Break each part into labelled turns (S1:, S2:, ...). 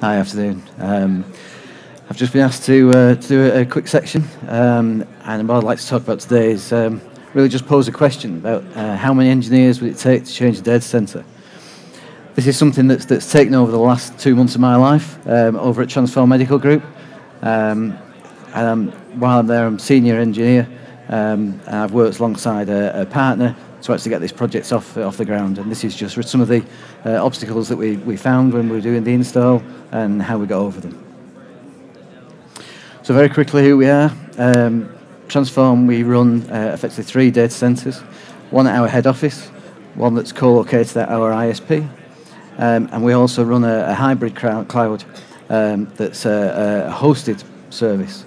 S1: Hi, afternoon. I've just been asked to do a quick section, and what I'd like to talk about today is really just pose a question about how many engineers would it take to change a data center. This is something that's taken over the last 2 months of my life over at Transform Medical Group. And while I'm there, I'm senior engineer, and I've worked alongside a partner to actually get this project off the ground. And this is just for some of the obstacles that we found when we were doing the install and how we got over them. So very quickly, who we are. Transform, we run effectively 3 data centers, one at our head office, one that's co-located at our ISP, and we also run a hybrid cloud that's a hosted service.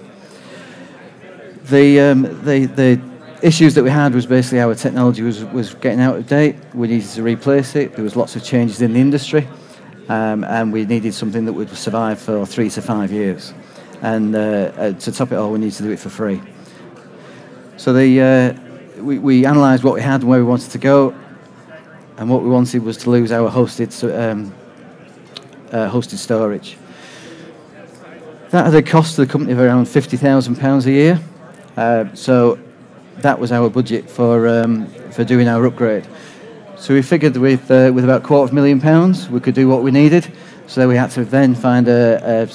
S1: The issues that we had was basically our technology was getting out of date. We needed to replace it. There was lots of changes in the industry, and we needed something that would survive for 3 to 5 years. And to top it all, we need to do it for free. So we analysed what we had and where we wanted to go, and what we wanted was to lose our hosted storage. That had a cost to the company of around £50,000 a year. So that was our budget for doing our upgrade. So we figured with about £250,000 we could do what we needed. So we had to then find a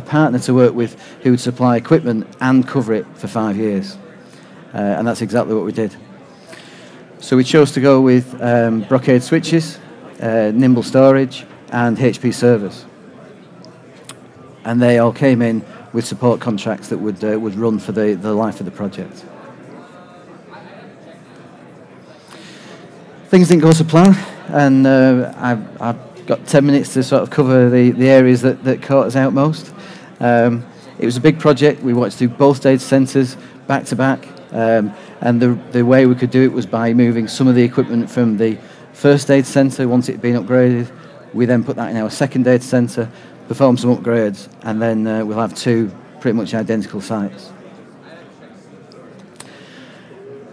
S1: partner to work with who would supply equipment and cover it for 5 years. And that's exactly what we did. So we chose to go with Brocade switches, Nimble storage, and HP servers. And they all came in with support contracts that would run for the life of the project. Things didn't go to plan, and I've got 10 minutes to sort of cover the areas that caught us out most. It was a big project. We wanted to do both data centers back to back, and the way we could do it was by moving some of the equipment from the first data center once it had been upgraded. We then put that in our second data center, perform some upgrades, and then we'll have 2 pretty much identical sites.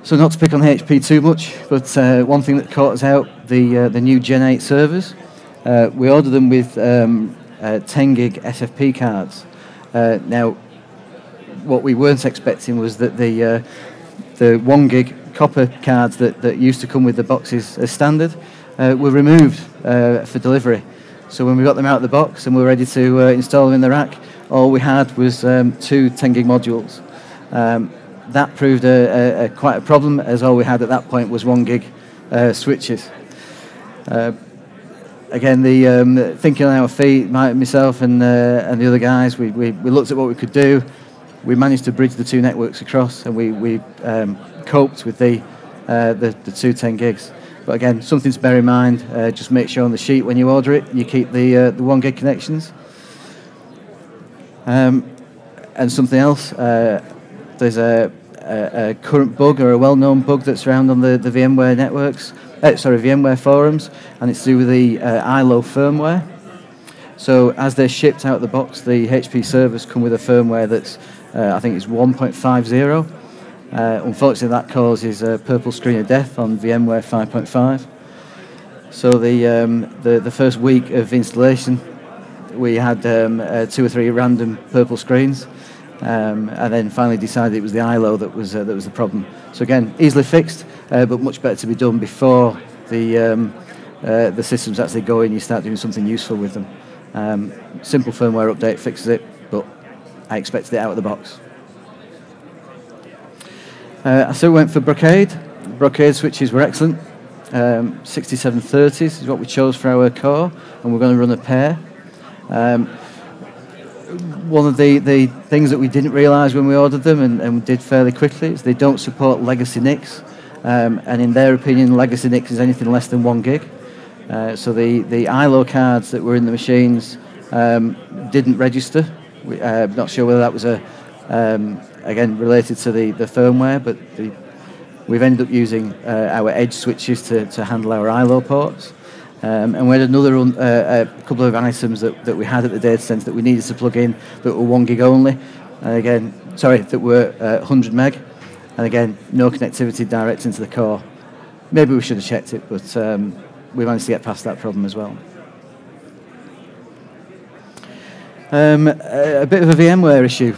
S1: So not to pick on HP too much, but one thing that caught us out, the new Gen 8 servers. We ordered them with 10 gig SFP cards. Now, what we weren't expecting was that the 1 gig copper cards that used to come with the boxes as standard were removed for delivery. So when we got them out of the box and we were ready to install them in the rack, all we had was 2 10 gig modules. That proved quite a problem, as all we had at that point was 1 gig switches. Again, thinking on our feet, myself and the other guys, we looked at what we could do. We managed to bridge the 2 networks across, and we coped with the 2 10 gigs. But again, something to bear in mind, just make sure on the sheet when you order it, you keep the 1 gig connections. And something else, there's a current bug or a well-known bug that's around on the VMware networks, VMware forums, and it's to do with the ILO firmware. So as they're shipped out of the box, the HP servers come with a firmware that's, I think it's 1.50. Unfortunately, that causes a purple screen of death on VMware 5.5. So the first week of installation, we had 2 or 3 random purple screens, and then finally decided it was the ILO that was the problem. So again, easily fixed, but much better to be done before the systems actually go in. You start doing something useful with them. Simple firmware update fixes it, but I expected it out of the box. So we went for Brocade. Brocade switches were excellent. 6730s is what we chose for our core, and we're going to run a pair. One of the things that we didn't realise when we ordered them, and did fairly quickly, is they don't support legacy NICs. And in their opinion, legacy NICs is anything less than 1 gig. So the ILO cards that were in the machines didn't register. I'm not sure whether that was again related to the firmware, but we've ended up using our edge switches to handle our ILO ports. And we had a couple of items that we had at the data center that we needed to plug in that were 1 gig only. And again, that were 100 meg. And again, no connectivity direct into the core. Maybe we should have checked it, but we managed to get past that problem as well. A bit of a VMware issue.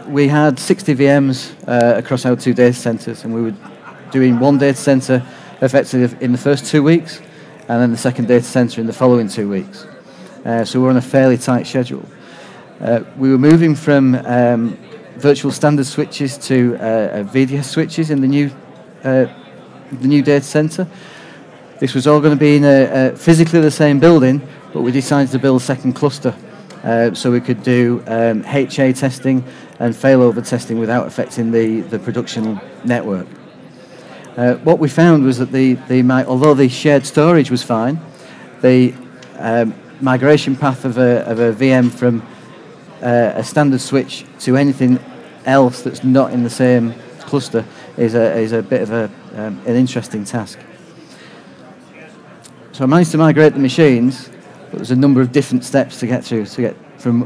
S1: We had 60 VMs across our 2 data centers, and we were doing one data center effectively in the first 2 weeks, and then the second data center in the following 2 weeks. So we're on a fairly tight schedule. We were moving from virtual standard switches to VDS switches in the new data center. This was all going to be in physically the same building, but we decided to build a second cluster so we could do HA testing and failover testing without affecting the production network. What we found was that although the shared storage was fine, the migration path of a VM from a standard switch to anything else that's not in the same cluster is a bit of an interesting task. So I managed to migrate the machines, but there's a number of different steps to get through to get from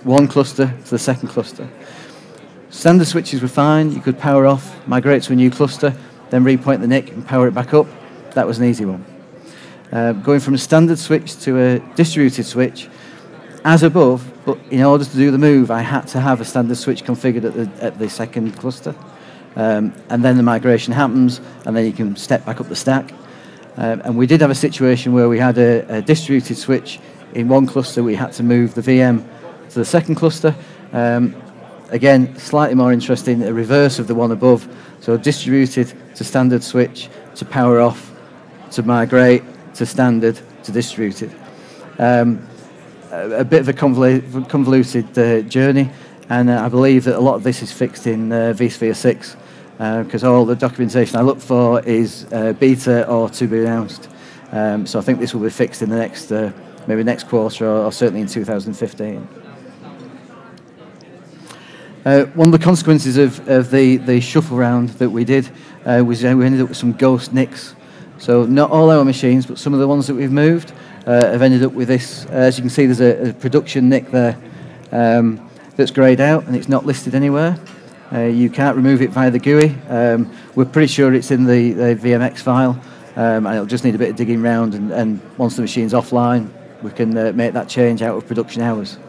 S1: one cluster to the second cluster. Standard switches were fine. You could power off, migrate to a new cluster, then repoint the NIC and power it back up. That was an easy one. Going from a standard switch to a distributed switch, as above, but in order to do the move, I had to have a standard switch configured at the second cluster. And then the migration happens, and then you can step back up the stack. And we did have a situation where we had a distributed switch in one cluster. We had to move the VM to the second cluster. Again, slightly more interesting, a reverse of the one above. So distributed to standard switch, to power off, to migrate, to standard, to distributed. A bit of a convoluted journey, and I believe that a lot of this is fixed in vSphere 6. Because all the documentation I look for is beta or to be announced. So I think this will be fixed in the next, maybe next quarter or certainly in 2015. One of the consequences of the shuffle round that we did was we ended up with some ghost NICs. So not all our machines, but some of the ones that we've moved have ended up with this. As you can see, there's a production NIC there that's greyed out and it's not listed anywhere. You can't remove it via the GUI. We're pretty sure it's in the VMX file, and it'll just need a bit of digging around, and once the machine's offline, we can make that change out of production hours.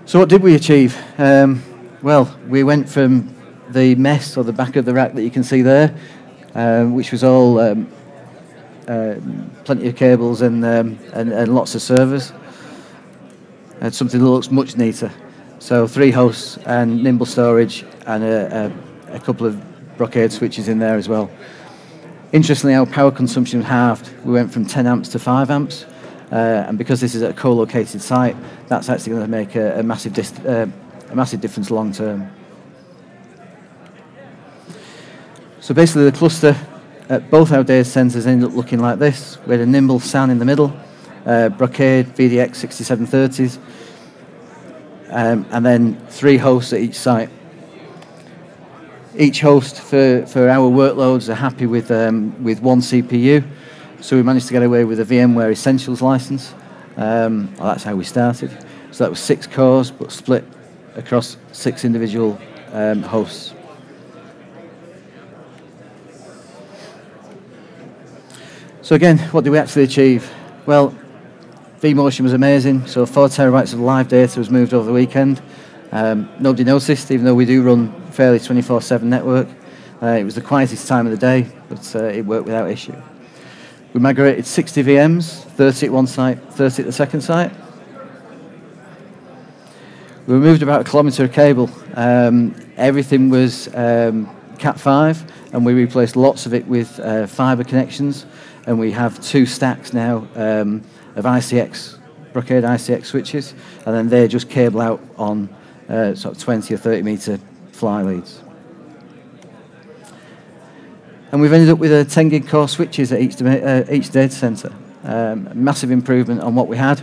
S1: So what did we achieve? Well, we went from the mess, or the back of the rack that you can see there, which was all plenty of cables and lots of servers, and something that looks much neater. So 3 hosts and nimble storage and a couple of Brocade switches in there as well. Interestingly, our power consumption halved. We went from 10 amps to 5 amps. And because this is at a co-located site, that's actually going to make a massive difference long term. So basically the cluster at both our data centers ended up looking like this. We had a nimble SAN in the middle, Brocade VDX 6730s, and then 3 hosts at each site. Each host for our workloads are happy with 1 CPU, so we managed to get away with a VMware Essentials license. Well, that's how we started. So that was 6 cores, but split across 6 individual hosts. So again, what did we actually achieve? Well, VMotion was amazing. So 4 terabytes of live data was moved over the weekend. Nobody noticed, even though we do run fairly 24/7 network. It was the quietest time of the day, but it worked without issue. We migrated 60 VMs, 30 at one site, 30 at the second site. We removed about 1 kilometre of cable. Everything was Cat5, and we replaced lots of it with fibre connections. And we have 2 stacks now of ICX, Brocade ICX switches, and then they just cable out on sort of 20 or 30 metre fly leads. And we've ended up with a 10 gig core switches at each data centre. Massive improvement on what we had,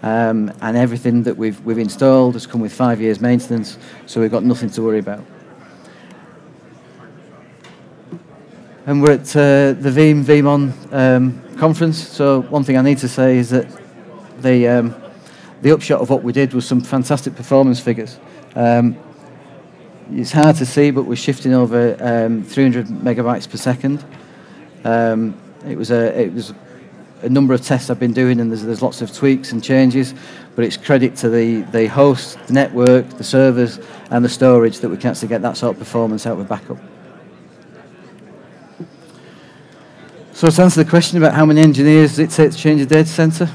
S1: and everything that we've installed has come with 5 years maintenance, so we've got nothing to worry about. And we're at the VeeamOn conference, so one thing I need to say is that the upshot of what we did was some fantastic performance figures. It's hard to see, but we're shifting over 300 megabytes per second. It was a number of tests I've been doing, and there's lots of tweaks and changes, but it's credit to the host, the network, the servers, and the storage that we can actually get that sort of performance out of backup. So to answer the question about how many engineers did it take to change a data center,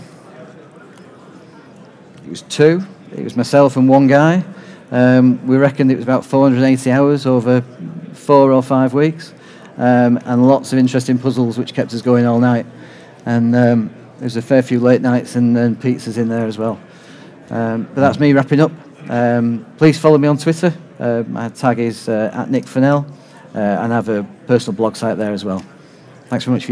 S1: it was 2. It was myself and 1 guy. We reckoned it was about 480 hours over 4 or 5 weeks, and lots of interesting puzzles which kept us going all night. And there was a fair few late nights and pizzas in there as well. But that's me wrapping up. Please follow me on Twitter. My tag is @Nick Furnell, and I have a personal blog site there as well. Thanks very much for your